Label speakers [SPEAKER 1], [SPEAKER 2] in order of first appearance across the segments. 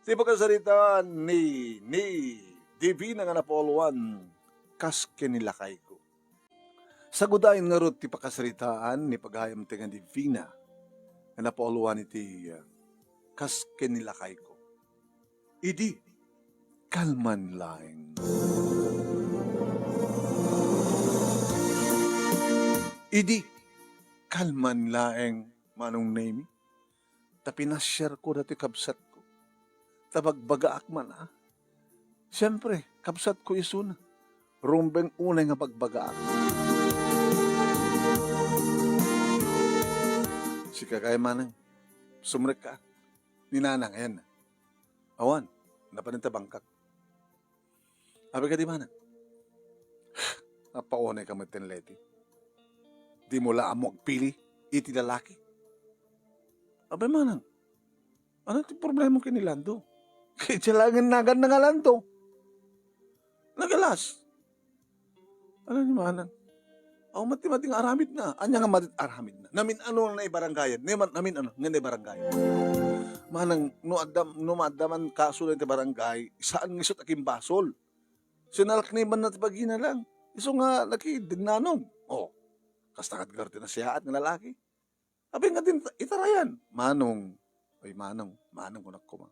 [SPEAKER 1] Ti pagkasarita ni Divina nga napoluan kas kinilakay ko. Sa gudayin nga rot ti pakasaritaan ni paghayam ti nga Divina nga napoluan iti kas kinilakay ko. Idi kalman laeng. Idi kalman laeng manong name. Tapi na-share ko dati kabsat ko. Tabagbagaak man Siyempre, kabsat ko isuna. Rumbeng unay nga bagbagaak. Si kakay manang, sumrek ka. Ninanang, ayan na. Awan, napaninta bangkak. Abi ka di manang? Napaunay ka matinleti. Di mo laang mo agpili, iti lalaki. Abi manang, ano ti problema kinilando? Kaya silangan nagan na nga lando. Nagalas. Ano ni manang? Ako mati-mating aramid na. Anya nga matit aramid na. Namin ano na ibaranggayan. Namin ano, nga na ibaranggayan. Manang, no maadaman kaso na iti barangay, saan nga isot aking basol? Sinalakniban na tipagina lang. Iso nga, nakidignanom. Oh, kastakad-garte na siya at ng lalaki. Abi nga din, itarayan. Manong kunak ko ma.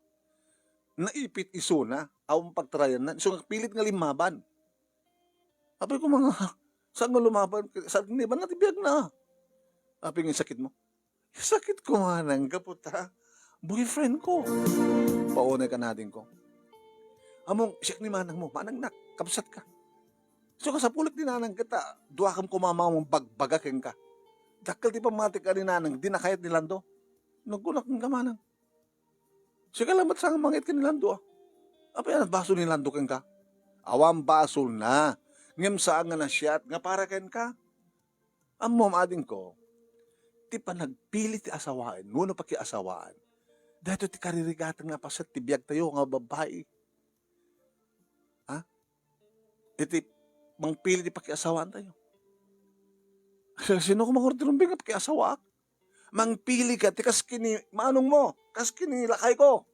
[SPEAKER 1] Naipit iso na, awang pagtarayan na. Iso nga pilit nga limaban. Abi ko mga, saan nga lumaban? Saan nga na tibiyag na? Abi nga sakit mo. Sakit ko manang, kaputa. Boyfriend ko. Paunay ka natin ko. Among, siyak ni manang mo, manang nak, kapsat ka. So ka sa pulit ni nanang kita, duwa kam kumama mong bagbagakin ka. Dakal ti pamatik ka ni nanang, di nakayat ni Lando. Nagkunak ng kamanang. Sige lang, ba't saan mangit ka ni Lando? Apa yan, baso ni Lando kang ka? Awang baso na. Ngem saan nga na siyat, nga para ken ka. Amom ading ko, ti pa nagpili ti asawaan, nuno pa ki asawaan. Dahito ti karirigatan nga pasat, ti biyag tayo nga babae. Ha? Iti, mangpili ti pakiasawaan tayo. Sino ko makurtirumbing nga pakiasawaak? Mangpili ka, ti kaskini, manong mo, kaskini lakay ko.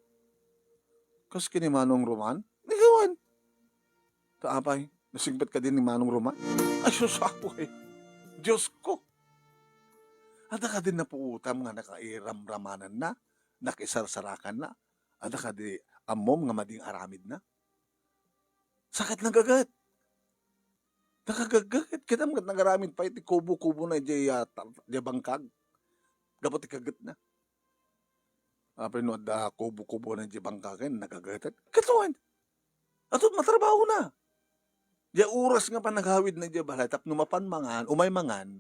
[SPEAKER 1] Kaskini manong Roman? Nigawan. Taapay, nasigbat ka din ni manong Roman? Ay, susako Diyos ko. Ada ka din na puutam nga nakairam-ramanan na, nakisarsarakan na, ada ka di amom nga mading aramid na. Sakit ng gagat. Nakagagat. Kita mga nagaramid pa iti kubo-kubo na di bangkag. Dapat ikagat na. Apay no da kubo-kubo na di bangkagan, nagagatan. Katuan. Ato matrabaho na. Di oras nga pa naghawid na di balay, tap numapan mangan, umay mangan,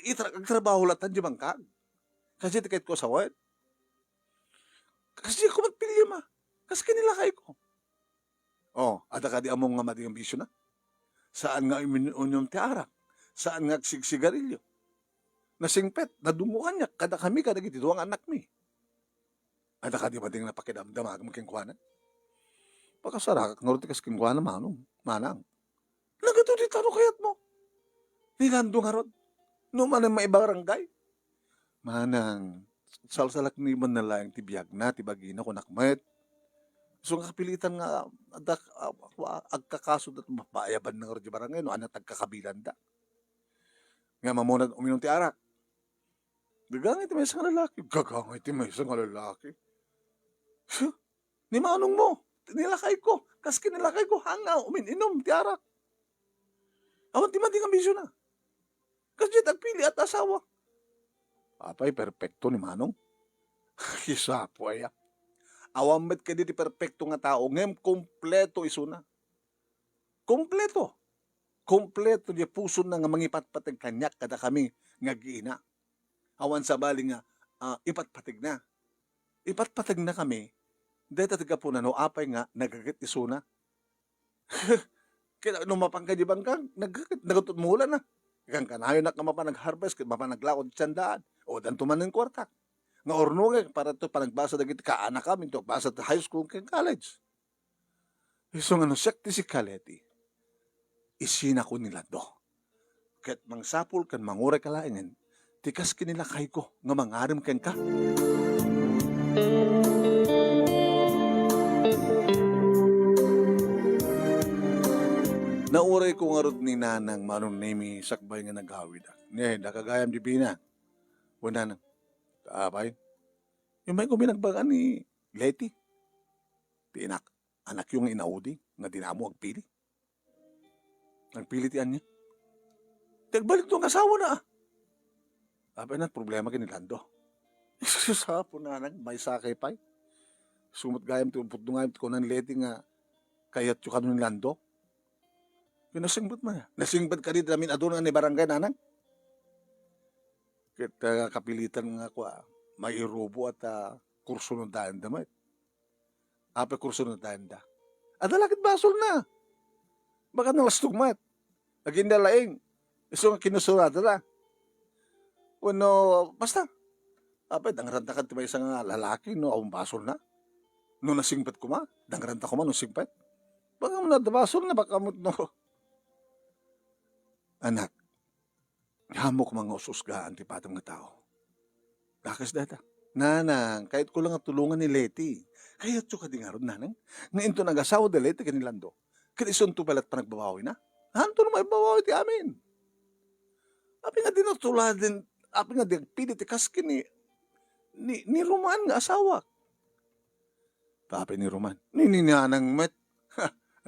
[SPEAKER 1] agtrabaho latan di bangkag. Kasi tiket ko sa wet. Kasi ko magpili ma. Kasi kinilakay ko. Oh, ada ka di among nga mading ambisyon na. Saan nga inyong tiarak? Saan nga sigsigarilyo? Nasingpet, nadunguhan niya, kada kami, kada gitito ang anak mi. Ada ka di mading napakidamdamag mo kingkwanan? Pagkasarakak, ngaruti kas kingkwanan manang. Nagato di taro kayat mo. Nilando nga rod. No man ang maibarangay. Manang, salsalak ni man na lang tibiyag na, tibagina ko nakmet. So nga kapilitan nga, agkakasod at mapayaban ng radyo barangay, no, anak agkakabilan da. Nga mamunad uminom ti arak. Gagangay ti may isang lalaki. Gagangay ti may isang lalaki. Ni manong mo, nilakay ko. Kaski nilakay ko, hanga, umininom ti arak. Awan ti mating ambisyon na. Kasi tagpili at asawa. Apay, perfecto ni manong. Kisa po ay awamit ka di perfecto nga tao, ngem kompleto iso na. Kompleto. Kompleto di puso na nga mangipatpatig kanyak kada kami nga giina. Awan sa bali nga ipatpatig na. Ipatpatig na kami, dahil tatiga po na no, apay nga, nagagit iso na. Kaya numapang ka di bangkang, nagagit mula na. Kang kanayo na ka mapanag-harvest, mapanaglaod sandaan, o dantuman ng kwartak. Nga ornungay, para ito panagbasa na ka anak kami, ito basa sa high school kang college. So nga no, sekti si Kaleti, isina ko nila do. Ket mangsapul kan manguray kalaingan, tikas kinilakay ko, nga mangarim ken ka. Nauray ko nga rod ni nanang manong nemi sakbay nga naghawid. Nakagayam di bina. Wala nang, kaabay. Yung may kuminagbagan ni Leti. Di anak yung inaudi, nga dinamo agpili. Nagpili ti anya. Tagbalik to ang asawa na. Abay na, problema kinilando. Sa po na may sakay pa'y. Sumot gayam ti umpot nga ko ng Leti nga kayat yung kanong lando. Nasingbot man. Nasingbot ka rin namin aduna ni barangay nanang. Kita kapilitan nga ko may irubo at kurso ng danda mo. Apa kurso ng danda. Adalakit basol na. Baka nalastugmat. Aginda laing. Iso nga kinusurada na. Wano, basta. Apa, dangranta ka ti may isang lalaki no awang basol na. No nasingpat ko ma. Dangranta ko ma no singpat. Baka mo na basol na baka mo no. Anak, hamok mga ususgaan ti patang nga tao. Lakas data. Nanang, kahit ko lang at tulungan ni Leti. Kaya tso ka di nga ron, nanang. Ngayon to nag-asawa da Leti kanilando. Kanison to palat pa nagbabawi na. Hanto na may babawi ti amin. Api nga dinatuladin, api nga pilit ti kaskin ni Roman nga asawa. Papi ni Roman. Nanang met.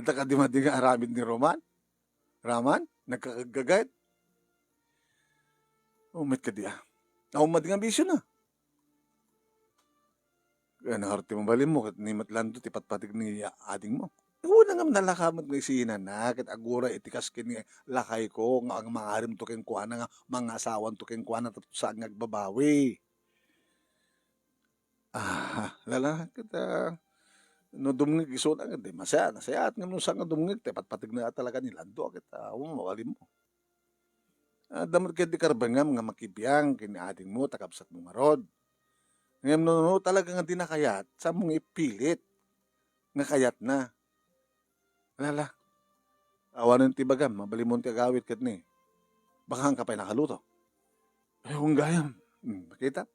[SPEAKER 1] Anta ka di nga aramid ni Roman. Raman? Nagkakagagayat. Umit ka diya. Naumad nga bisyo na. Kaya nakarti mo balin mo, kat ni Matlando, tipatpatig ni ading mo. Una nga nalakamat nga isinan na, kat agura itikas kini lakay ko, nga ang mga arim to ken kuana nga, mga asawan to ken kuana, tapos saan nga agbabawi. Lala, kita, no dumngig iso na nga, masaya, nasaya, at nga no saan nga dumngig, tipatpatig na talaga ni Lando, kita, mawalim mo. Damot kayo di karbangam nga makibiyang kini ading mo, takabsat mo marod. Ngayon no, talaga nga di nakayat, sa mong ipilit, nga kayat na. Lala, awanan ti bagam, mabalimon ti agawit kat ni. Baka ang kapay nakaluto. Kung gayam, bakita?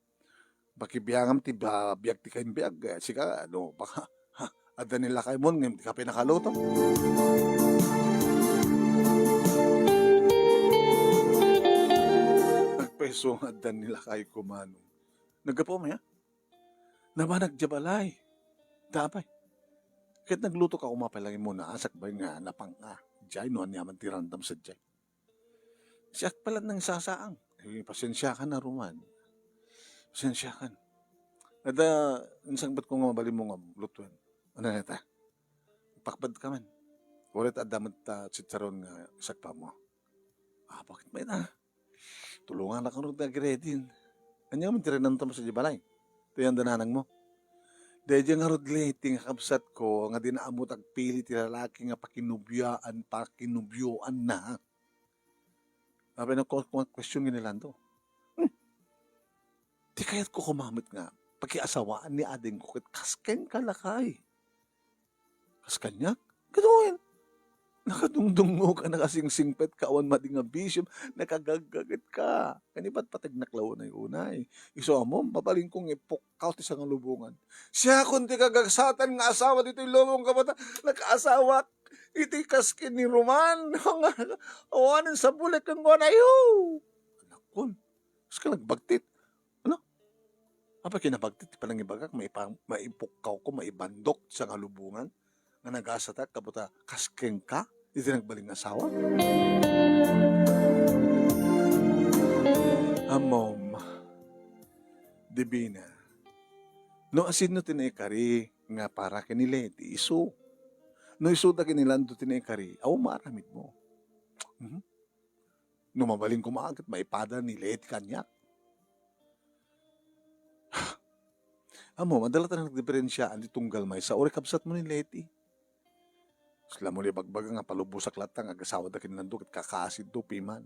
[SPEAKER 1] Bakibiyangam ti biyag ti kayong biyag, sika, ano, baka, ada nila kayo mo, ngayon ti kapay nakaluto. Peso nga dan nila kay kumano. Nagkapo maya? Naman nagjabalay. Dabay. Kahit nagluto ka umapalangin mo na asak ba nga napang jay no anyaman tirandam sa jay. Siyak pala ng sasaang. Pasensya ka na Roman. Pasensya ka. Ada, insang ba't ko nga mabalin mo nga lutuan? Ano na ta? Pakbad ka man. Ulit adamat sitsaron nga isak pa mo. Bakit may na? Tulungan ako nung nag-ready. Ano yung tiranan mo sa jibalay? Ito yung dananang mo. Dahil yung nga late nga kapsat ko, nga dinaamot agpili ti lalaki nga pakinubyaan na. Sabi na question ginilando. Di kaya't ko kumamit nga, pakiasawaan ni ading ko, kasken kalakay. Kaskanyak? Ganoon. Nakadungdung mo ka, nakasingsingpet ka, awan mading abisyon, nakagagagit ka. Kaniba't patag naklaw na yung unay. Iso mo, babaling kong ipukaw ti sang lubungan. Siya kundi kagagsatan nga asawa dito yung lubong kabata, nag-asawa, iti kaskin ni Roman, awanin sa bulik ng wanayo. Anak ko, ka nagbagtit. Ano? Apa kinabagtit, palang ibagak, maipukaw ko, maibandok sa lubungan. Nga nag-asatak, kaputa, kasking ka? Iti nagbaling asawa? Amom, Divina, no asin no tinaykari, nga para kinile, ti iso. No iso da kinilando tinaykari, aw maramit mo. No mabaling kumagat, maipada ni Leti kanyak. Amo, madala ta nagdiferensyaan di tunggal may sa ori kabsat mo ni Leti. Sila mo li bagbaga nga palubusak latang agasawa da kinilando kat kakaasid do piman.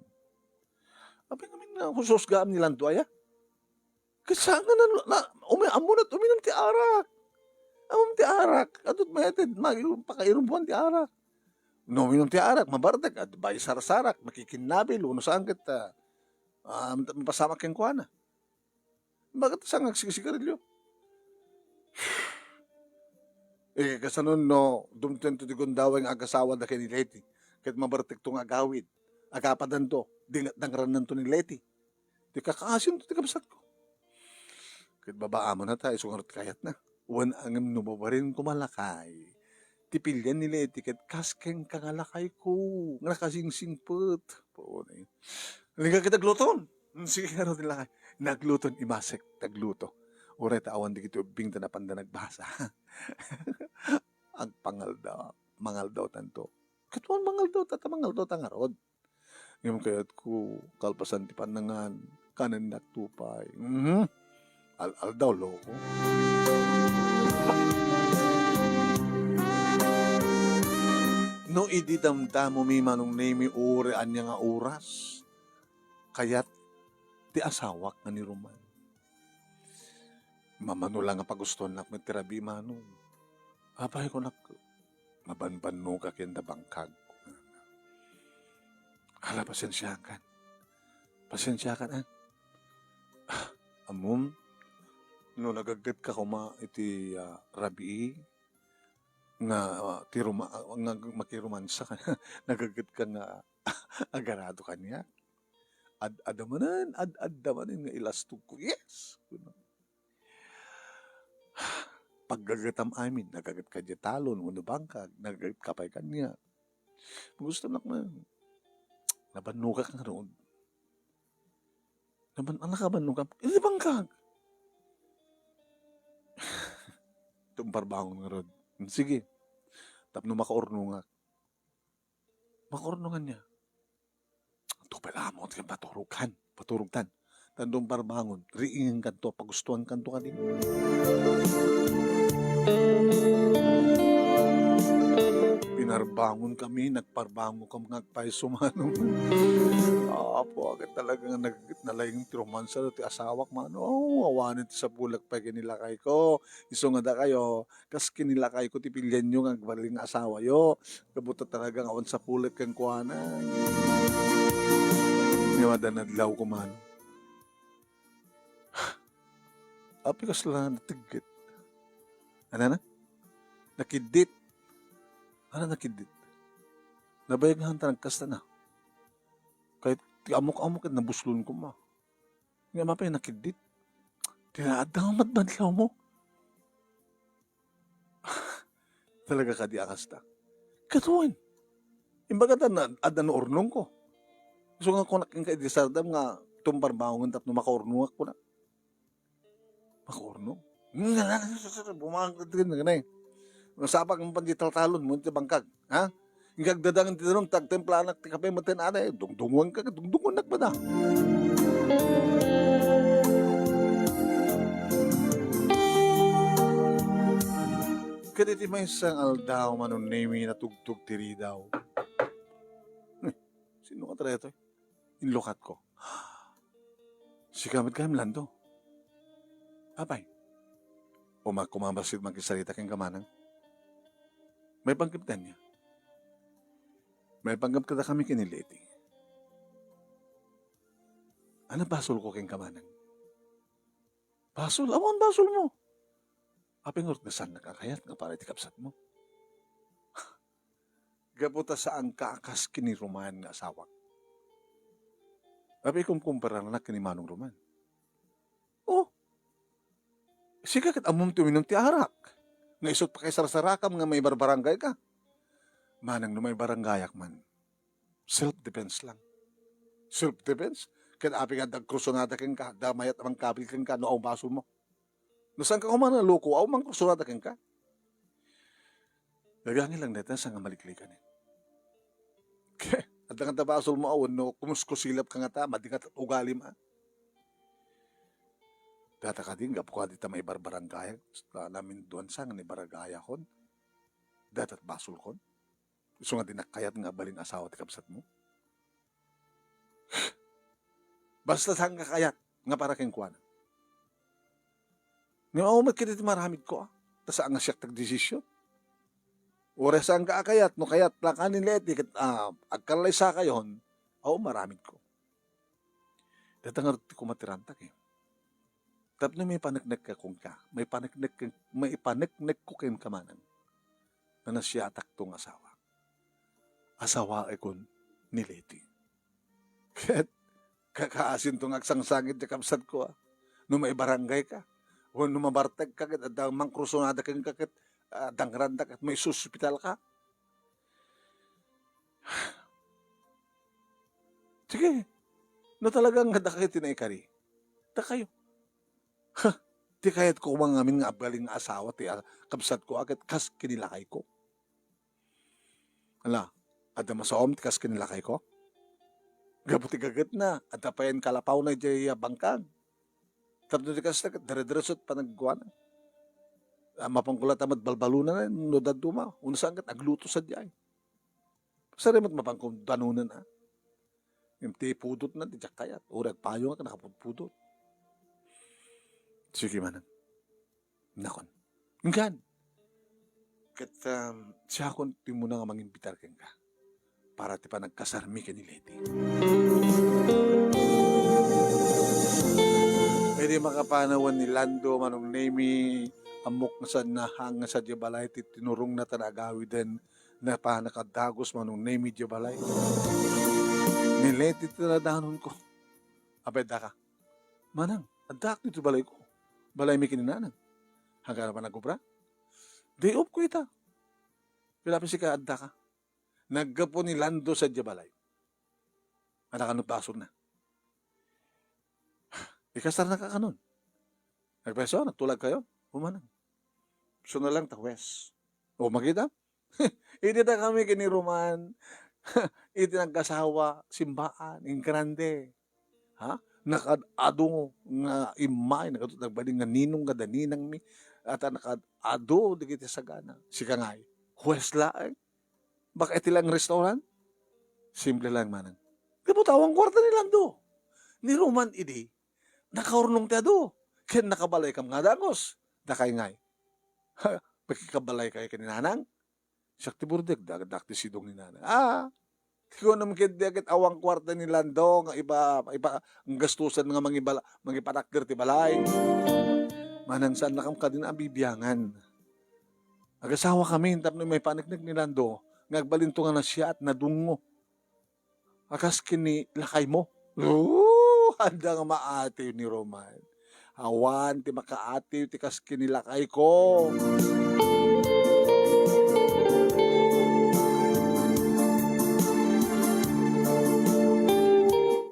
[SPEAKER 1] Apay namin na hususgaan nilando aya. Kasanga na amunat uminom ti arak. Amom ti arak. Adot mayatid, pakairubuan ti arak. No, uminom ti arak, mabardag, at bay sarasarak, makikinabil, uno saan kita, mapasama keng kuana. Bakit saan nagsisigarilyo? Kasanon no, dumten to di gundawang agasawa da kinileti. Ket mabartek to nga agawid. Agapadan to. Dangran to ni Leti. Di kakaasin to ti kabsat ko. Ket babaamo na tayo sungarot kayat na. Wan angem numabarin kumalakay. Tipilyan ni Leti ket kaskeng kangalakay ko. Nga nakasingsingpet. Po na yun. Liga kita gluton. Sige nga rin nila. Nagluton imasek tagluto. Uray taawan di kito ubing tanapan na nagbasa. Ang pangal daw. Mangal daw tanto. Katuan mangal daw. Tatamangal daw tangarod. Ngayon kaya't ko kalpasan ti panangan. Kanan natupay. Al daw loko. No idi damdamo mi manong nemi ore anya nga oras. Kaya't ti asawak nga ni Roman. Mamano lang nga paguston nak magtirabi manong. Apay ko nak mabanbano ka kenda bangkag. Hala, pasensyakan. Pasensyakan, amom, no nagagat ka kuma iti rabi, nga nga makiromansa ka, nagagat ka nga agarado ka niya. Adamanan nga ilastog ko. Yes! Paggagatam amin, nagagat ka di talon, uno bangkag, nagagat ka pa'y kanya. Gusto nak man. Nabanno ka nga roon. Anak ka banno ka? Hindi bangkag. Tumparbangon nga roon. Sige. Tapno makaorno nga. Makaorno nga niya. Ito pala mo, paturugan. Paturugtan. Tandong parbangon. Riingin kanto. Pagustuhan kanto ka din. Pinarbangon kami, nagparbangon kami ngagpay sumanong. Apo, agad talagang nagnalayang tiromansa ti asawak man. Awanin ti sa bulak pa kinilakay ko. Iso nga da kayo, kas kinilakay ko ti pilyan nyo ngagbaling asawa yo. Kabuta talagang awan sa pulak kang kuhanan. Niwada nadlaw ko man. Api kas lang natigit. Ano na? Nakidit. Ano nakidit? Nabayag nga hanta nagkasta na. Kahit amok-amok at nabuslon ko ma. Nga mapay nakidit. Tinaadang matbadlaw mo. Talaga ka di akasta. Katuan. Imbaga na adan ornong ko. So nga ko naking kaidisardam nga tumparbangon tapno makaornong ako na. Makaornong? Bumangkot rin na eh. Masapag ang pandital-talon mo ti bangkag. Ha? Hinggang dadangan ti danom, tagtemplanak ti kapay matin anay. Dungdungan ka, dungdungan nak ba na? Kaditi may isang aldaw manon nemi na tugtog tiri daw. Sino ka treto eh? Inlokat ko. Si kamit kami lando. Apay. O kumamasid magkisarita kang kamanang. May panggaptan niya. May panggaptan kami kiniliti. Ano basol ko kang kamanang? Basol? Awan basol mo. Apingort na saan nakakayat nga para itikapsat mo. Gaputa saan kaakas kini Roman nga asawak. Api kung kumpara na kini Manong Roman. Oh, siga kat amom tuminom ti arak. Nga isot pa kay sarsarakam nga may barbarangay ka. Manang no may barangayak man. Self-defense lang. Self-defense? Kaya api nga dagkrusonada kang ka, damayat amang kabil kang ka, no ang baso mo. No saan ka kumana loko, aw mang krusonada kang ka. Gagangin lang natin sa nga maliklikan eh. Kaya, at nga tabasol mo awan, no, kumuskusilap ka nga ta, madi ka ugali ma. Data ka din, gapo ka dita may barbarangaya, namin doon sa nga ni barangaya kon. Datat basol kon. Gusto nga dinakayat nga baling asawa ti kapsat mo. Basta saan ka kayat, nga para keng kuwana. Nga umat ka dito maramid ko tas ang siyak tag-desisyon. Ora saan ka akayat, no kayat plakanin leti, agkalay sa kayon, maramid ko. Datangar ti kumatirantak eh. Tapno may panagnag ka kung ka, may panagnag ko kayong kamanan, na nasyatak tong asawa. asawa kon ni Leti. Ket kakaasin tong agsangsangit di kapsat ko no may barangay ka. O no mabartag ka ket adang mangkrusonada ken ka ket dangranda ket may suspital ka. Sige, no talagang da kayo tinaikari. Da kayo. Ti kayat ko mangamin nga abgaling nga asawa ti kapsat ko aket kas kinilakay ko. Ala, adda masaom ti kas kinilakay ko. Gabuti gagat na, adda payan kalapaw na jay bangkag. Tapno ti kas dare-diresot panagkuan. Mapangkulat amat balbalunan na no daduma. Una saan kat agluto sa diay. Sarimot mapangkong danunan na. Yung ti pudot na ti jakayat. Urag payo nga nakapudpudot. Sige manan. Nakon. Ingkan. Kat siya kon ti muna nga mangimbitar ken ka. Para ti pa nagkasarmi ken ni Leti. Pwede makapanawan ni Lando manong nemi amok na sa nahang sa diabalay ti tinurong na tanagawi din na pa nakadagos manong nemi diabalay. Ni Leti tinadanon ko. Apeda ka. Manang, adak dito balay ko. Balay mi kininanang. Hanggang na pa nagubra. Day off ko ita. Pilapin si ka adda ka. Naggapo ni Lando sa diabalay. Anak anong basog na. Ikastar na ka kanon. Nagpeso, nagtulag kayo. Umanang. So na lang ta west. O makita? Hindi na kami kini Roman. Iti nagkasawa, simbaan, in grande. Ha? Nakadado nga imay, nagbaling nga ninong nga daninang mi. At nakadado, di kita sagana. Sika ngay. West laang. Baka iti lang restaurant? Simple lang manang. Kaputawang kwarta ni Lando. Ni Roman idi. Nakaurnong ti ado. Ken nakabalay kam nga dagos. Dakay ngay. Pagkikabalay kayo kaninanang. Siyak ti burdek. Dagdag ti sidong ni nanang. Kung naman kit awang kwarta ni Lando. Nga iba ang gastusan nga mangipatakder ti balay. Manang saan na kam ka din ang bibiyangan. Agasawa kami. Tapno may paniknik ni Lando. Ngagbalinto nga na siya at nadungo. Akas kini lakay mo. Handa nga maatiw ni Roman. Awan, ti makaatiw, ti kas kinilakay ko.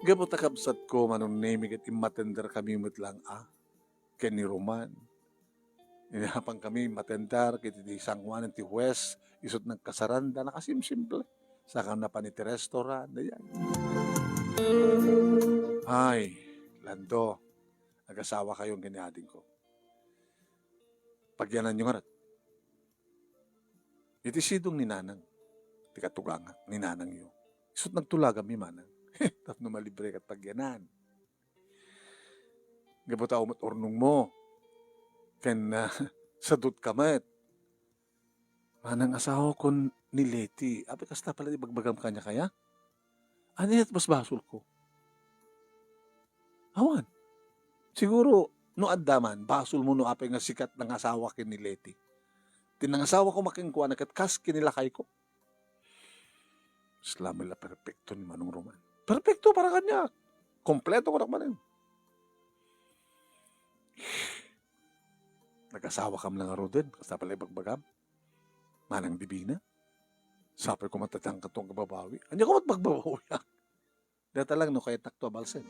[SPEAKER 1] Gabot takabsat ko, manong namig at imatender kami lang, ken ni Roman. Inahapang kami matendar, kiti di sangwan ti West, isot nagkasaranda, nakasimsimple. Saka na pa ni ti restaurant, yan. Ay, Lando, nag-asawa kayong giniading ko. Pagyanan nyo nga rat. Iti sidong ni Nanang, ti katugang ni Nanang yun. Isot nagtulaga mi manang. Tapno malibre kat pagyanan. Gabot umot ornong mo. Ken sadot kamet. Manang asawa ko ni Leti. Ape kasta pala di bagbagam kanya kaya? Ano yat mas basol ko? Awan. Siguro, no addaman, basol mo no apay nga sikat ng asawa kin ni Leti. Tinangasawa ko makingkuan na kas kinilakay ko. Islamila perfecto ni Manong Roman. Perfecto para kanya. Kompleto ko naman yun. Nag-asawa kam lang aro din. Kasta pala bagbagam. Manang dibina. Sapay ko matatang katong kababawi. Anya ko magbabawi. Data lang no kaya takto balsen.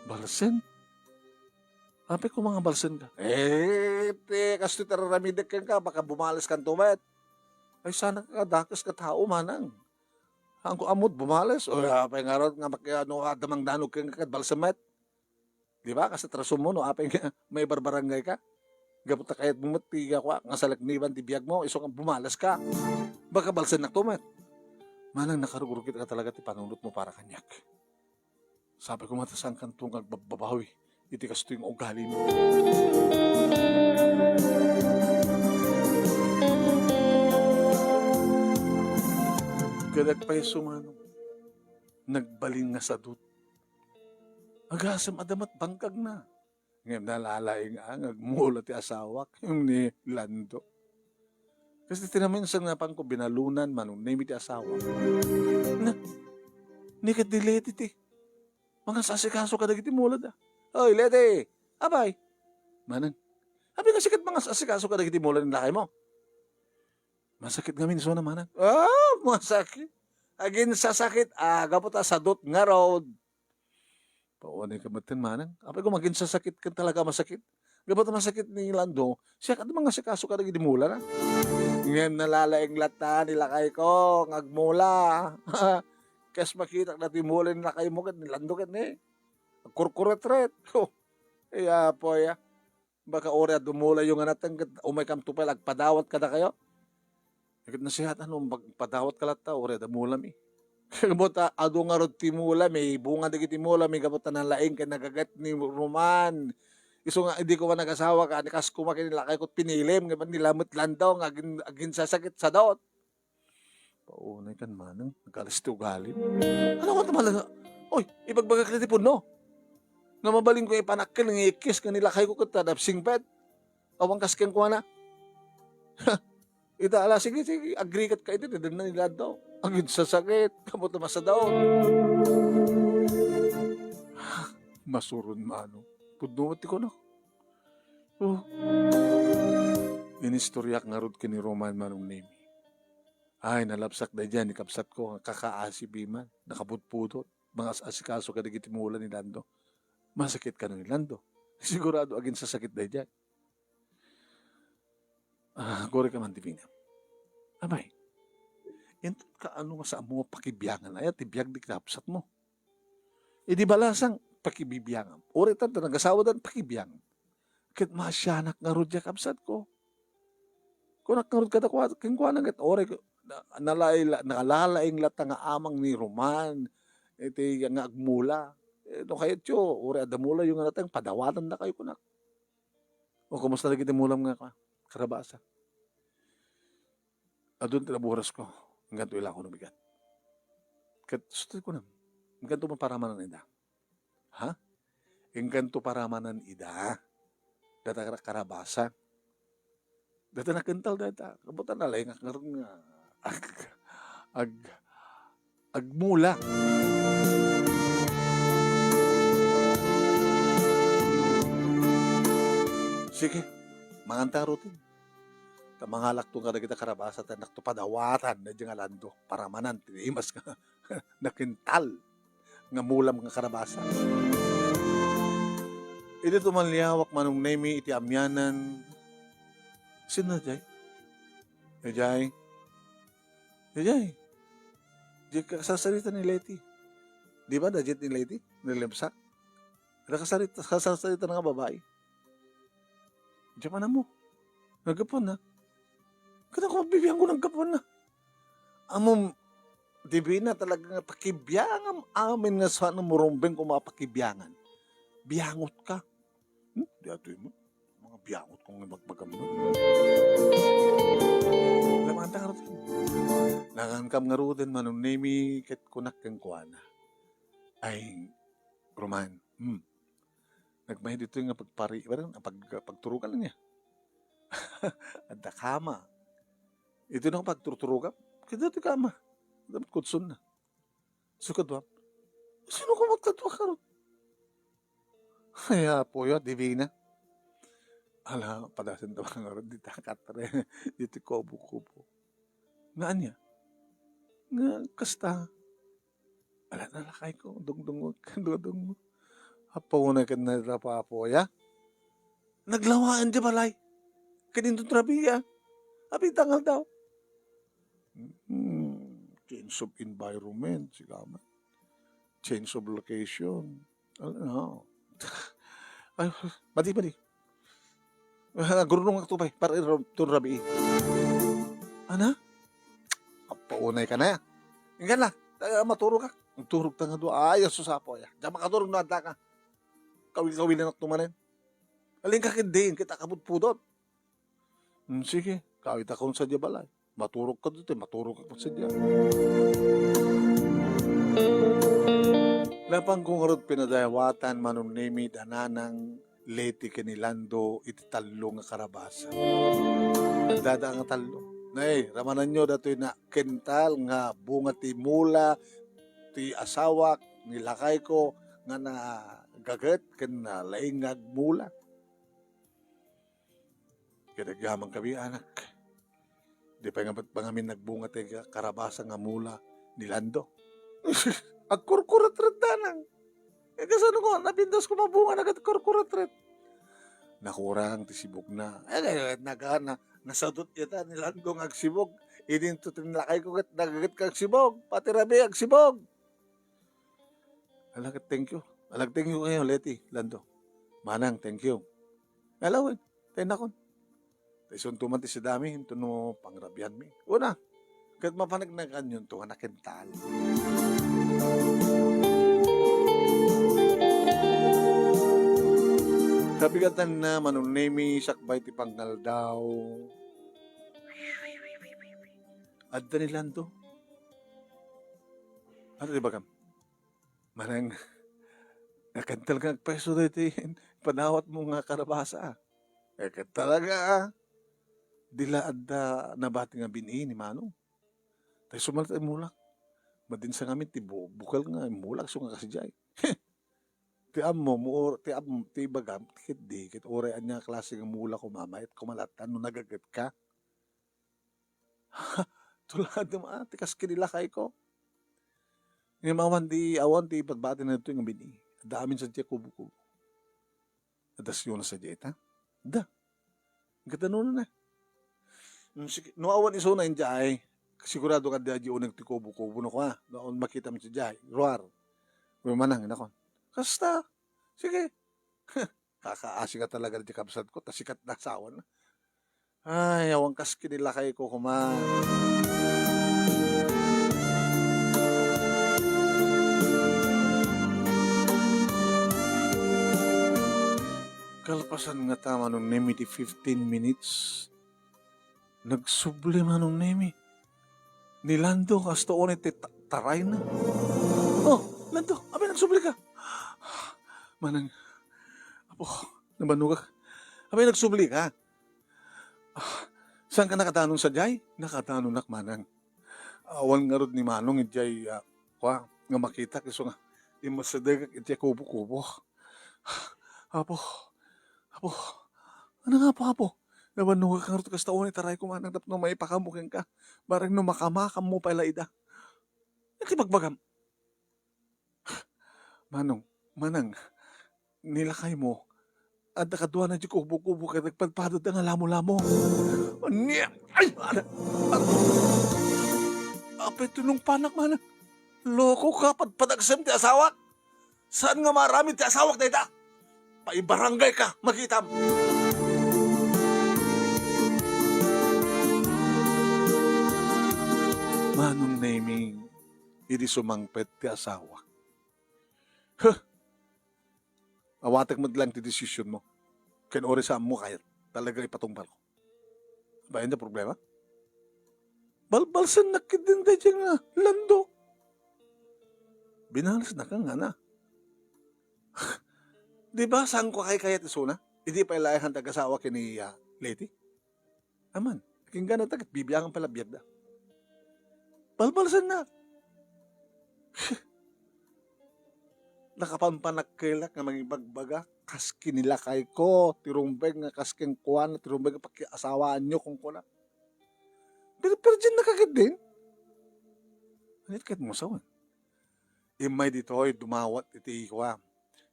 [SPEAKER 1] Balsen? Ape ko mga balsen ka. Kasto tararamidek ka, baka bumalas kan tumet. Ay sana ka dakas ka tao manang. Ang ko amot bumalas. O apay nga ron nga makiano damang danog ka nga balsemet. Di ba? Kasi traso mo no, apay nga may barbarangay ka. Gapot na kahit bumatiga ko, nga sa lagniban tibiyag mo, iso kang bumalas ka. Baka balsen na tumet. Manang nakarugurukit ka talaga ti panunot mo para kanyak. Sabi ko matasang kantong babawi. Iti kasto yung ugali mo. Kadag pa'y sumano. Nagbaling nga sa dut. Agasam adamat bangkag na. Ngayon nalalaing ang agmula ti asawak yung ni Lando. Kasi tinaminsan nga pang ko binalunan manong name iti asawa. Na, nikat di leti ti. Mga sasikaso ka dagiti mulad ah. Oy, leti! Abay! Manang, abi nga sikat mga sasikaso ka dagiti mulad ng lakay mo. Masakit nga minso na manang. Masakit. Agin sasakit, gapot sadot nga road. Paunay ka matin manang. Abay ko magin sasakit ka talaga masakit. Gapot masakit ni Lando, siya ka mga sikaso ka dagiti mulad ah. Ngayon nalalaing lata nilakay ko, ngagmula. Kas makita na timulin na kayo mo kat nilandukan eh. Kurkuret-ret. Iya po ya. Baka ora dumula yung anatang umay kam tupay agpadawat ka na kayo. Ikit na siya ano padawat ka lata ora dumula mi. Kabota adu nga rod timula may bunga dagi timula may gabota na laing kay nagagat ni Roman. Iso nga hindi ko man nag-asawa ka ni kas kumakin nila kay kot pinilim nga nilamot landaw nga agin sasakit sa daot. Paunay kan manang, nagkalis ti ugali. Ano ka tamalaga? Oy, ibagbaga ka ti puno. Nga mabaling ko ipanakil, nga ikis, nga nilakay ko kata, dapsing pet. Awang kasken ko na. Ita ala, sige, agree kat ka ito, dadal na nila daw. Ang yun sa sakit, kamot na masa daw. Masurun mano. Pudumot ko na. Inistoryak nga rod ka ni Roman manong name. Ay, nalapsak na dyan, ikapsat ko, kakaasi biman, nakaputputot, mga asikaso ka naging timulan ni Lando. Masakit ka na ni Lando. Sigurado agin sa sakit na dyan. Gore ka man, Divina. Abay, yan ka ano nga sa mga pakibiyangan, ay, tibiyag di kapsat mo. E di balasang pakibibiyangan. Uri tanto, nag-asawa dan pakibiyangan. Kit masyanak nga rudya kapsat ko. Kung nakarod ka na kingkuha na gat, ori nalalaing lata nga amang ni Roman, iti nga agmula. No kayo tiyo, uri adamula yung natang padawatan na kayo kunak. O kumusta lagi timulam nga ka, karabasa. Adun tinaburas ko, ang ganto ila ko nabigat. Kat suti ko na, ang ganto maparamanan ida. Ha? Ang ganto paramanan ida. Data karabasa. Data nakental data. Kabutan na lang nga agmula. Sige, mangantaro tin. Kamangalak to nga na kita karabasa ta naktupadawatan na dyan nga lando. Paramanan, tinimas ka nakintal nga mulam nga karabasa. Iti tumanliyawak manong nemi iti amyanan. Sino na jay? Jay? Jay? Jay kasasalita ni Leti. Di ba na-jet ni Leti? Nilimsak? Kasasalita na nga babae. Diyan pa na mo. Nagapon na. Kaya ko magbibiyang ko ng kapon na. Amom, Divina talaga nga pakibiyangan amin nga sa murumbeng kung mapakibiyangan. Biyangot ka. Di atoy mo. Mga biyangot kong magbagam mo. Lamanta ka rin. Nangangkam nga rin manong nemi kat kunak kang kuwana. Ay, Roman. Nagmahid ito yung pagturukan lang niya. Ada kama. Ito na pagturukan. Kita ito kama. Dapat kutsun na. Sukad ba? Sino ko magkatwa ka rin? Kaya po yun, Divina. Ala, padasan daw nga rin. Dito katare. Dito kubo-kubo. Nga niya? Nga kasta. Ala, nalakay ko. Dungdungog ka. Dungdungog. Apaw na ka na pa po, ya? Naglawaan di balay. Kanindong trabiya. Abi tangal daw. Change of environment, sigama. Change of location. Ano? Ay, badi. Gurunong ako pa, para ito rabi. Ana? Apaunay ka na. Inggan lang, maturo ka. Turog ta nga doon. Ay, susapo ya. Diyan makaturog na ata ka. Kawil-kawil na naktumanin. Aling kakindihin, kita kabut-pudot. Sige, kawit akong sa balay. Maturog ka dito, maturog ka sa diyan. Lapang kong harot pinadayawatan manong nemi dananang Leti kinilando iti talo nga karabasa. Dada nga talo. Nay, ramanan nyo datoy na kental nga bunga ti mula, ti asawak, nilakay ko, nga na gaget, ken na laing mula. Kinagyaman kami, anak. Di pa nga pangamin nagbunga ti karabasa nga mula, nilando. Agkurkurat-rat tanang. Kasano ko, napindos ko mabunga, nagagkurkurat-rat. Nakurang ti sibog na. Nasadot yata nilandong agsibog. Idin to tinlakay ko kat nagagat kag sibog. Pati rabi agsibog. Alag, thank you. Alag, thank you kayo, Leti, Lando. Manang, thank you. Alawin, tenakon. Taisun tuman ti si dami, ito no pangrabihan mi. Una, kat mapanagnagan yun to, nakintal. Kabigatan na manunemi sakbay ti panggal daw. Adda ni Lando. Ano di ba kam? Manang nakantal ka peso dito panawat mo nga karabasa. Kat talaga dila adda nabati nga bini ni Manong. Tayo sumalat ay mulak. Madin sa ngamin ti bukal nga mulak so nga kasidjay. Ti ammo mo ti bagam kit ore anya klase nga mula ko mamayat kumalatan no nagagat ka. Tulad mo ti kas kinila kay ko. Ni mawan di awan ti pagbati na ito yung bini. Daamin sa tiya kubo-kubo. Adas yun na sa dieta. Da. Ganda nun na. No awan iso na yung jay. Sigurado ka di unang ti kubo-kubo no ka. Noon makita mo si jay. Ruar. Manang inakon. Kasta. Sige. Kakaasi ka talaga di kapsat ko. Tasikat na asawa na. Ay, awang kas kinilakay ko kuman. Kalpasan nga tama nung nemi di 15 minutes. Nagsubli man nung nemi. Nilando kasto ulit taray na. Oh, Lando, abay nagsubli ka. Manang, apo, nabanugak. Abay nagsubli ka. Saan ka nakatanong sa jay? Nakatanong nak manang. Awan nga rod ni Manong ijay nga makita kiso nga imasadagak ijay kubo-kubo. Apo, ano nga po apo? Nabanugak nga rod kas taon itaray ko manang tapno may pakamukin ka. Barang no makamakam mo pala ida. Nagtibagbagam. Manang, nilakay mo. At nakadwa na di kubo-kubo ka nagpadpadod nga lamo-lamo. Niya! Ay! Apet nung panak manang. Loko ka padpadagsam ti asawak. Saan nga marami ti asawak na ita? Paibarangay ka, magitam. Manong naming, hindi sumangpet ti asawak. Awatak mo lang ti desisyon mo. Kinori sa mo kaya talaga ipatumbal ko. Bayan na problema? Balbalsan na kidinda dyan nga, Lando. Binalas na ka nga na. Di ba saan ko kaya tisuna? Hindi pa ilayahan tag-asawa kini Leti? Aman, aking gana tagat bibiyangan pala biyag da. Balbalsan na. Nakapampanak-kilak nga mangibagbaga, kaski nila kay ko, tirumbeg nga kasking kuwan, tirumbeg nga pakiasawaan nyo kung kuna. Pero dyan nakakit din. Anit kahit mo sawan. Imay dito ay dumawat iti kuwa,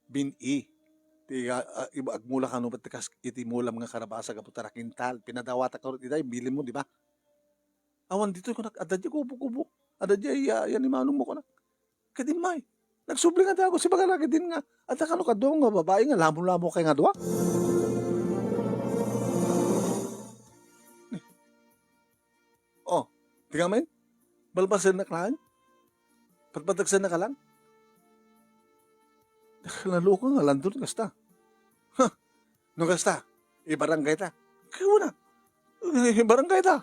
[SPEAKER 1] bin-i. Iba agmula ka no, ba't iti mulam nga karabasa ka puta kintal, pinadawata ka rin itay, bilin mo, di ba? Awan dito ko adadya kubo-kubo, adadya yan imanong mo ko na. Kadimay. Nagsubli nga ako si bagalagi din nga. At akano ka doon nga babae nga lamo-lamo kay nga doa. Oh, tingnan mo yun. Balbasan na klaan. Pagpatagsan na ka lang. Lalo ka nga, landon kasta. Ha, no kasta, ibarangay ta. Kaya na, ibarangay ta.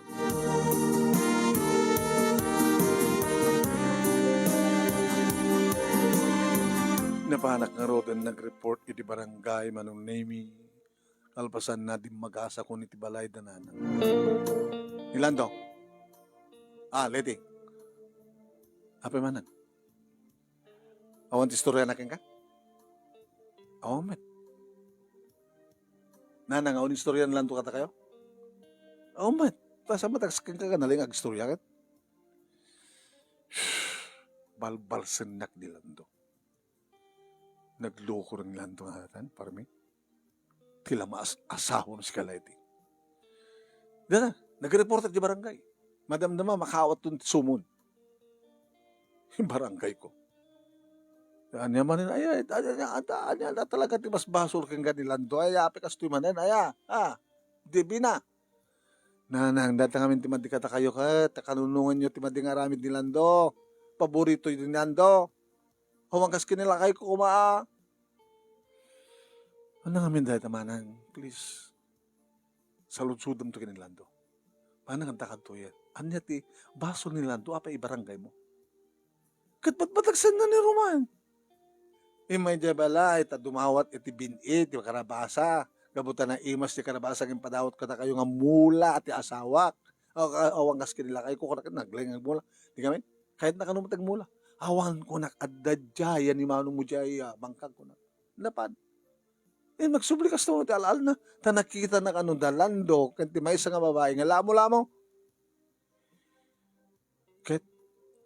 [SPEAKER 1] Napanak nga rodan nag-report iti barangay manong nami. Kalpasan na di mag-asa ko ni ti balay dananan. Nilando, Leti. Apa man? Awan ti istorya na ka? Awan man. Nanang awan istorya na lang to kata kayo? Awan man. Tasa matagskan ka naling ag istorya kat? Balbal senak di lando. Nagloko rin lando nga atan, parmi. Tila asawam si Kaleti. Dada, nag-report at di barangay. Madam makawat tun sumun. Yung barangay ko. Anya man aya talaga ti mas basol kang ganilando aya apikas tu manen aya di bina nanang datang amin ti madikata kayo kat kanunungan nyo ti mading aramid nilando paborito yun nilando humangkas kinila kayo ko kumaa anang amin dahil tamanang please saludsudam to kinilando panang ang takad to yan anya ti basol nilando apa ibarangay mo kat batagsan na ni Roman. May jabala, ita dumawat iti binit, iti karabasa. Gabutan na imas ti karabasa ng padawat kata kayo nga mula at asawak. Awang kas kinila kayo ko naglang ang mula. Di kami, kahit na kanumatag mula. Awan ko nakadadjaya ni manong mo jaya, bangkag ko na. Napad. Magsublikas na mo ti alal na. Ta nakita na kanong dalando, kanti may isa nga babae nga lamo-lamo. Kahit,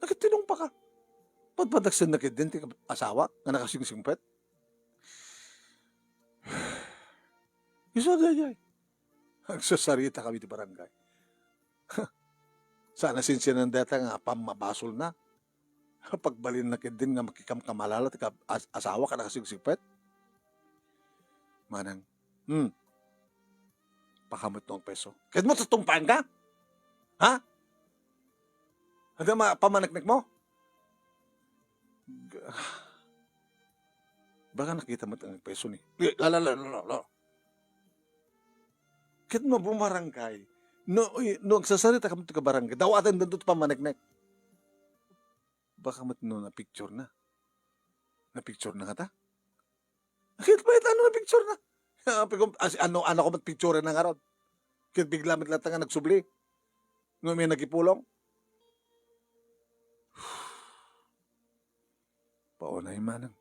[SPEAKER 1] nakatinong pa ka. Pagpadagsan na kid din, asawa, nga nakasing-singpet. Iso dayay. Nagsasarita kami di barangay. Sana sinsya ng data nga, pamabasol na. Pagbalin na kid din nga makikam-kamalala, asawa ka nakasing-singpet. Manang, pakamot ng peso. Kahit mo tutumpaan ka? Ha? Hanggang pamanaknik mo? Baka nakita mo ang peso ni. Lala. Kit mo bumarangkay. No, agsasarita ka mo ka barangay. Dawatan doon pa maneknek. Baka matino na picture na. Na picture na kata? Kit ba ito na picture na? Ano ko mat picture na nga ron? Kit bigla mit latang nga nagsubli. Nga may nagipulong. Paunay manang.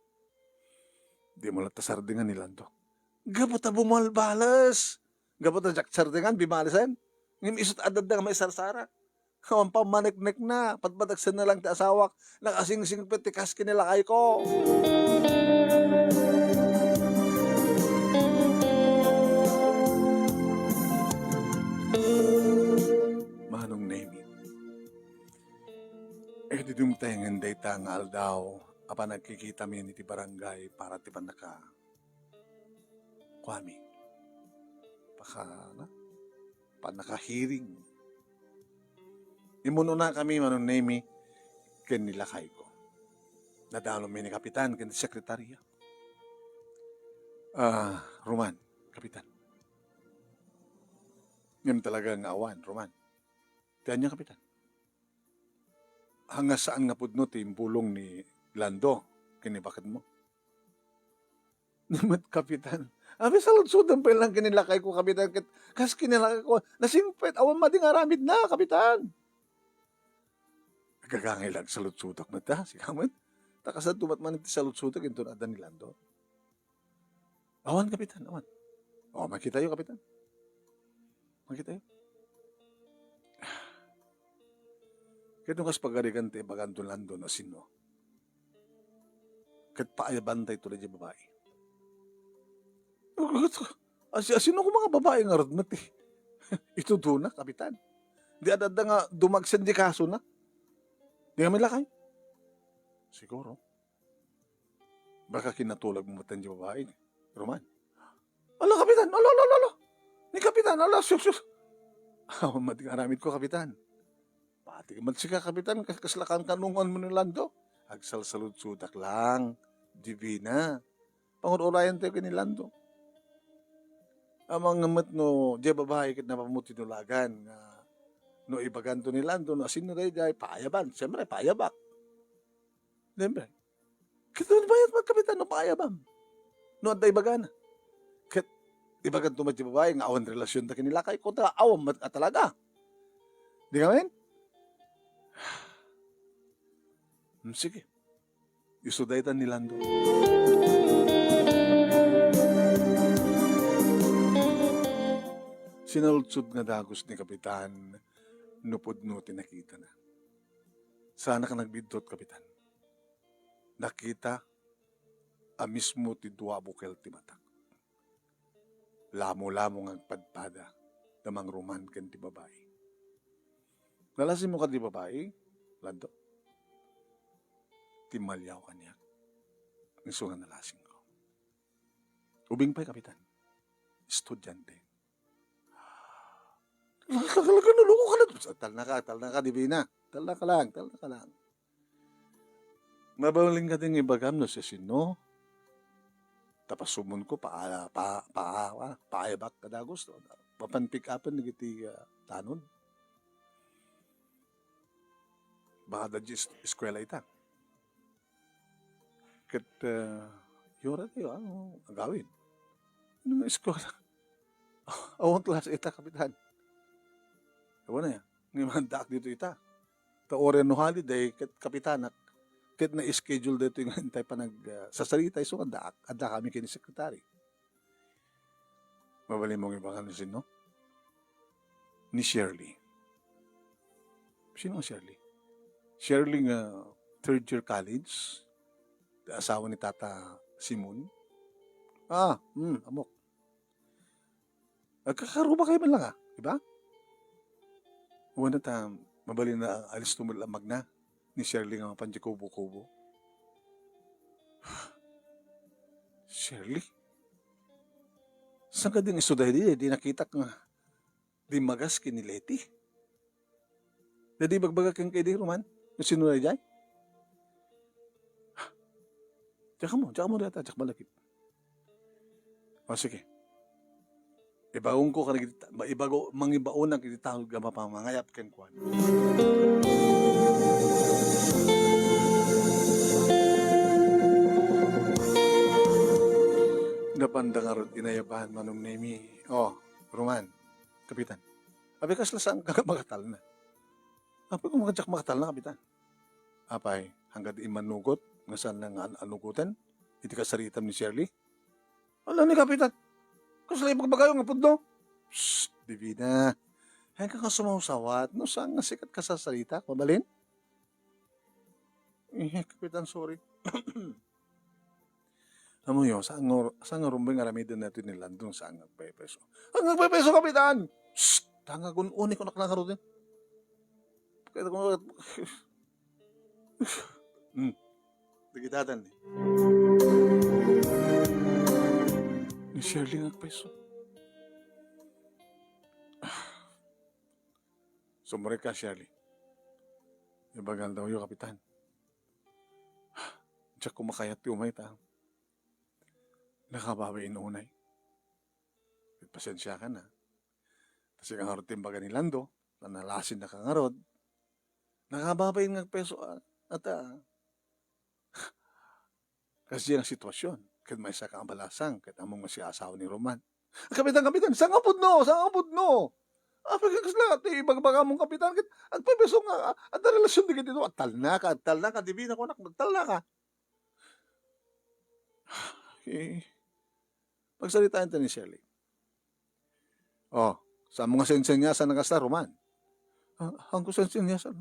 [SPEAKER 1] Di mo lang tasardingan nilando. Gabot na bumalbalas. Gabot na jaksardingan, bimalisan. Ngayon isot adad na may sarsara. Kawan pa maniknik na. Patbatagsan na lang ti asawak. Nakasing-sing petikas kinilakay ko. Manong name it. Di dumtayangan day tangal daw. Apa nagkikita mi ni ti barangay para ti panaka kwami. Panakahiring. Imuno na kami manong name ken nilakay ko. Nadalo mi ni kapitan ken sekretarya. Roman, kapitan. Ngayon talaga nga awan, Roman. Tiyan niya, kapitan. Hanga saan nga pudno ti bulong ni Lando, kinibakat mo. Namat, kapitan. Abi salud-sudan pa lang kinilakay ko, kapitan. Kas kinilakay ko, nasingpet, awan mading aramid na, kapitan. Gagangay lang salud-sudak na ta, si kamat. Takasad tumat man iti salud-sudak, ito na adan ni Lando. Awan, kapitan, awan. Makita yun, kapitan. Makita yun. Kaya nung kas pagarigan ti baganto Lando na sino. Kat paayabantay tuloy di babae. Sino ko mga babae nga rodmat eh. Ito doon na, kapitan. Di adad nga dumagsan di kaso na. Di kami lakay. Siguro. Baka kinatulag mo matan di babae. Roman. Ala, kapitan. Ala. Ni kapitan. Ala, sus. Mating aramid ko, kapitan. Pati man si kapitan, kaslakan kanungan mo ni Lando. Agsalsalud-sudak lang. Divina. Pangudulayan tayo kini Lando. Amang ngamat no, di babae kit napamuti nulagan. No ibaganto ni Lando, no sino dahi dahi, paayaban. Siyempre, paayabak. Siyempre. Kito bayat mo kapitan, no paayabam. No at ibagana. Kit ibaganto mo di babae, nga awan relasyon ta kinilakay ko, ta awan talaga. Di ka men? Sige, isudaytan ni Lando. Sinaludsod nga dagos ni Kapitan, nupod no tinakita na. Sana ka nagbidot, Kapitan. Nakita, mismo ti duwabukel ti matak. Lamo-lamo ang padpada, damang roman ken ti babae. Nalasin mo ka ti babae, Lando? Timalyaw kanya. Niso nga nalasing ko. Ubing pa'y, Kapitan. Estudyante. Talaga nuloko ka na. Tal na ka, Divina. Tal na ka lang. Mabaling ka din ibagam no si sino. Tapasumun ko, paayabak ka na gusto. Papan-pick upan na giti tanon. Baka da eskwela ita. Kat, yura tayo, agawin. Ano nga eskwela? Awang class ita, Kapitan. Ewan na yan. Ngayon daak dito ita. Taore no holiday, Kapitanak, kat na-schedule dito yung hintay pa sasalita, so ada kami kini sekretary. Mabali mong ibang sino? Ni Shirley. Sino ang Shirley? Shirley nga third year college, asawa ni Tata Simon. Amok. Nagkakaroon kayo man lang diba? Una mabali na alis tumalamag na ni Shirley nga panjikubo-kubo. Shirley? Saan ka din isuday di nakita nga di magas kini Leti? Di bagbaga kang kay di Roman? Yung sinunay jay? Tsaka mo data, tsaka malakip. Sige. Ibaong ko mangibaon na kititawag ka mapamangayap ken kwan. Napandang arot inayabahan manong nemi. Roman, Kapitan. Abi kas lasang ka makatal na. Api kung makatal na, Kapitan. Apay, hanggat imanugot, nga saan nang anugutan, iti kasaritam ni Shirley. Alam ni Kapitan, kasi pagbagayo nga pudno. Shhh, Divina. Hanggang ka sumawsawat, no saan nga sikat ka sa salita, mabalin? Kapitan, sorry. Amo yun, saan nga rumbay nga ramidan natin ni Landong saan nga pepeso. Ang nagpepeso, Kapitan! Shhh! Tanga uni ko nakalakaroon din. Kaya ko Digitatan eh. Ni Shirley nga peso. Sumuri ka, Shirley. Ibagal daw yung Kapitan. Diyak kumakayat yung umay ta. Nakabawi inunay. Pasensya ka na. Kasi kang harot timbaga ni Lando, nalasin na kang harot, nakababay ng peso at kasi ang sitwasyon, kahit may isa kang balasang, kahit among masiasaw ni Roman. Kapitan, saan ang pudno? Pagkakas lahat, ibagbaga mong Kapitan, at peso nga, at na relasyon din dito, at tal na ka, Divina ko, tal na ka. Pagsalitaan ito ni Shirley. Sa mga sensenyasan ng kasta, Roman. Ang sensenyasan,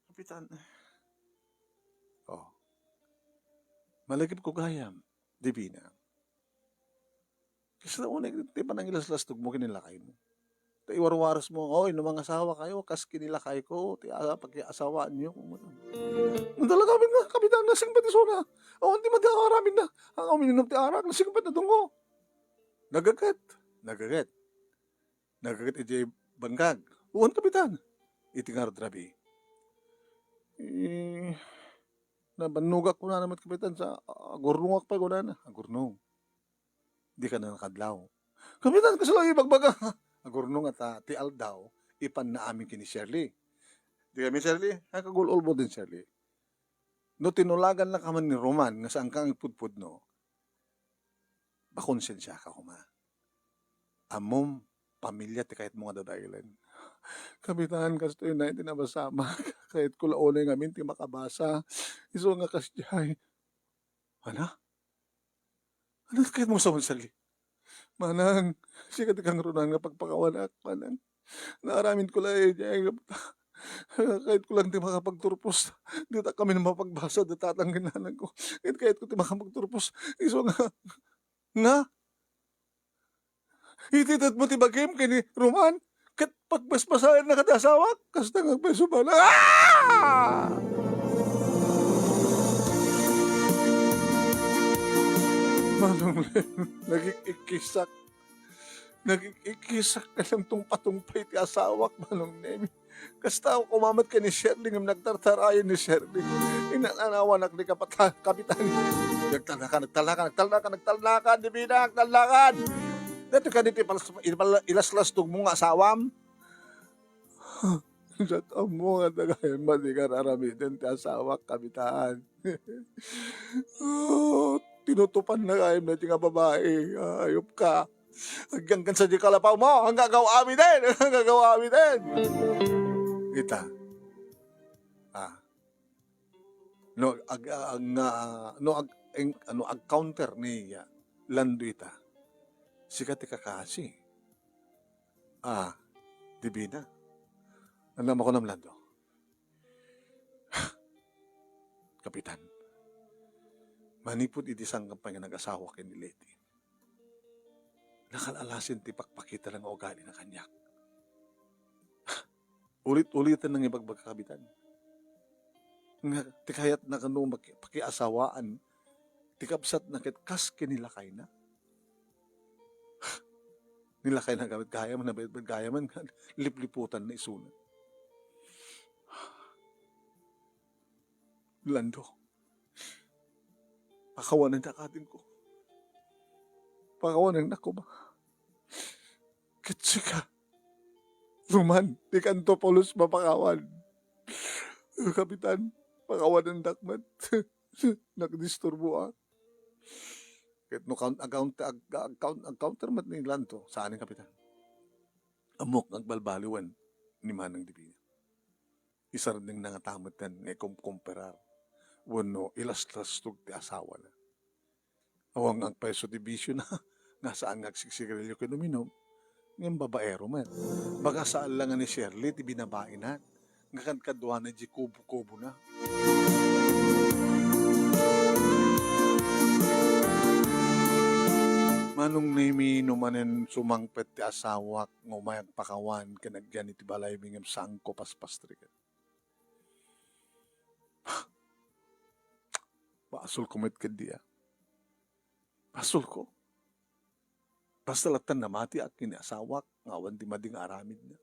[SPEAKER 1] Kapitan. Malagip ko gayam, Divina. Kasi na unay, di pa nang ilas-lastog mo kinilakay mo. Ta iwarwaras mo, no mga asawa kayo, kas kinilakay ko, pag-asawaan niyo. Nandala kami nga, Kapitan, nasing patisona. Hindi madakaramin na. Ang uminom ti arak, nasing patisona. Nagagat iti banggag. Kapitan. Itingar drabi. Nabanugak ko na naman, Kapitan, sa agurnungak pa ko na. Agurnong. Di ka na nakadlaw. Kapitan, kasi lang ibagbaga. Agurnong at ti Aldaw, ipan na amin kini Shirley. Di kami, Shirley? Kagulolbo din, Shirley. No, tinulagan na kaman ni Roman, nga saan kang ipudpud, no? Bakonsensya ka kuma. Amom, pamilya, ti kahit mga dadailan. Kapitan kastoy na iti nabasama kahit kulaonay ngamin ti makabasa. Isu nga kasjay. Ana? Ano kahit mo sa sali? Manang, sikat kang runan nga pagpakawanak, manang. Naaramin ko lang kahit ko lang di makapagturpos. Di ta kami na mapagbasa, di tatangginan ko. Kahit ko di makapagturpos. Iso nga, ititat mo ti bagim kini Roman. Kat pagbasbasayan na kadasawak, kasta nga peso ba na. Ah! Manong naging ikisak ka lang tong patumpay ti asawak, manong Nemi. Kasta ako kumamat ka ni Shirley, ngam nagtartarayan ni Shirley. Inananawanak ni kapitan. Nagtalnakan, di bina, nagtalnakan. Dito ka dito ilaslas tong mga asawam. Sa mo nga tagayan, madi ka raramitin ti asawak, kapitan. Oh, tinutupan na kayo na nga babae. Ayop ka. Hanggang sa di kalapaw mo, hanggang gawami din. Hanggang gawami din. Kita. Ag counter ni Lando ita. Sikat kakasi. Divina. Alam ako ng Lando. Kapitan. Manipod iti sangkampay nga nag-asawa kay ni Leti. Nakalalasin ti pakpakita lang ugali na kanyak. Ulit-ulitan ng ibagkabitan. Ti kayat na kano pakiasawaan, ti kapsat na kitkas kinilakay na. Nilakay na gamit gaya man, nabait gaya man, lipliputan na isuna. Lando, pakawanan na katin ko. Pakawanan na ko ba? Kitsika. Roman, di Kantopolos mapakawan. Kapitan, pakawanan dakmat. Nagdisturbo Kahit no counter mat ni Lanto, saan ang kapitan? Amok nagbalbaliwan ni Manang Divina. Isa rin ng nangatamot yan, kumperar. Wano, ilas-las tug ti asawa na. Awang ang peso division na, nga saan ngagsiksigarilyo kinuminom, ngayon babaero man. Baka saan lang ni Shirley, ti binabae na. Nga kadwa na di kubo-kubo na. Manong nimi numanen sumangpet ti asawak, ngumayag pakawan, kanagyan iti balay bingam sangko paspastrikat. Pasul ko met kadiya. Pasul ko. Basta latan na mati at kiniasawak, ngawan di mading aramid na.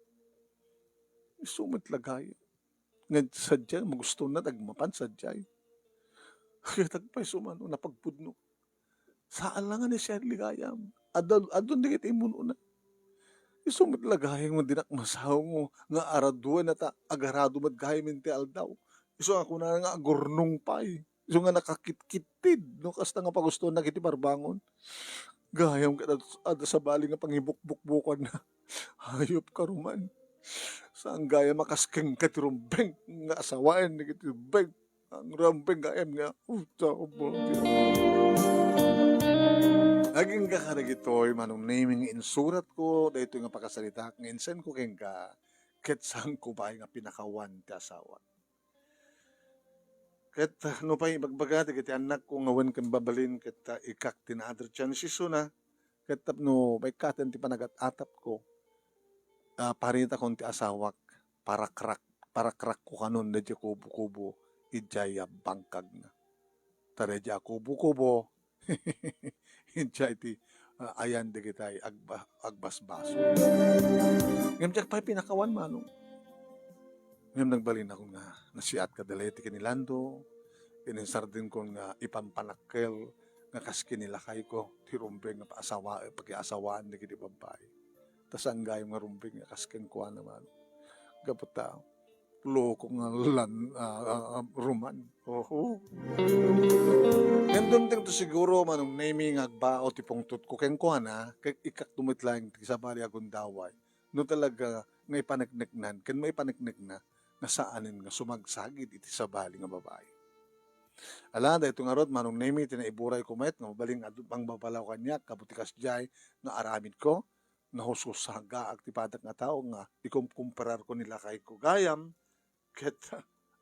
[SPEAKER 1] Isumit lagay. Nga sadya, magusto na, tagmapan sadyay. Kaya tagpay sumano, napagpudno. Saan lang ni Shirley gayam? Adon di kita imuno na. Isumit lagay mo dinak masaw mo, nga araduan na ta, agarado madgay minti aldaw. Iso ako na nga agurnong pay. Iso nga nakakit-kitid, no kasta nga pagusto na kiti barbangon. Gayam ka ada sa bali nga pangibuk-buk-bukan na. Hayop ka Roman. Saan gaya makaskeng katirumbeng nga asawain ni kitirumbeng. Ang rambeng gayam nga. Naging kakaragitoy manong naming insurat ko dahito nga pakasalita ng insen ko keng ka ketsang ko ba nga pinakawan ti asawa. Ket no pa ibagbagati ket anak ko ngawan ken babalin ket ikak tinadre chan si Suna ket no may katen ti panagat-atap ko parita kon ti asawak para crack ko kanon na di kubo-kubo ijaya bangkag na. Tara di kubo-kubo ijay ti ayan di kitay agbasbaso. Ngam tiyak pa pinakawan manong. Ngam nagbalin ako nga nasiat ka daleti kinilando, ininsar din ko nga ipampanakkel nga kaski nilakay ko, ti rumbeng nga pag-asawaan na kiti babae. Tas ang gayong nga rumbeng nga kasken ko naman. Gapata, loko nga Roman. Ngandun ting to siguro manong naming agba o tipong tut ko ken ko na, ikak tumitlang sa bali agundaway. No talaga nga ipanagnagnan, ken may panagnag na saanin nga sumagsagid iti sabali nga babae. Ala, dahito nga rod, manong nemi, tinaiburay ko met, nga mabaling ang babalaw kanya, kabutikas jay, nga aramid ko, nga husos sa hagaag ti padak nga tao, nga ikumkumparar ko nila kay ko gayam, ket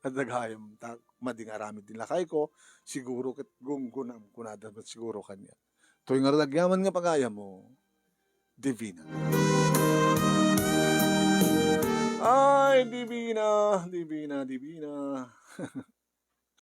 [SPEAKER 1] adagayam ta, mading aramid nila kay ko, siguro ket gunggunam kunada siguro kanya. To'y nga radagyaman nga pagayam mo, Divina. Ay, Divina, Divina, Divina.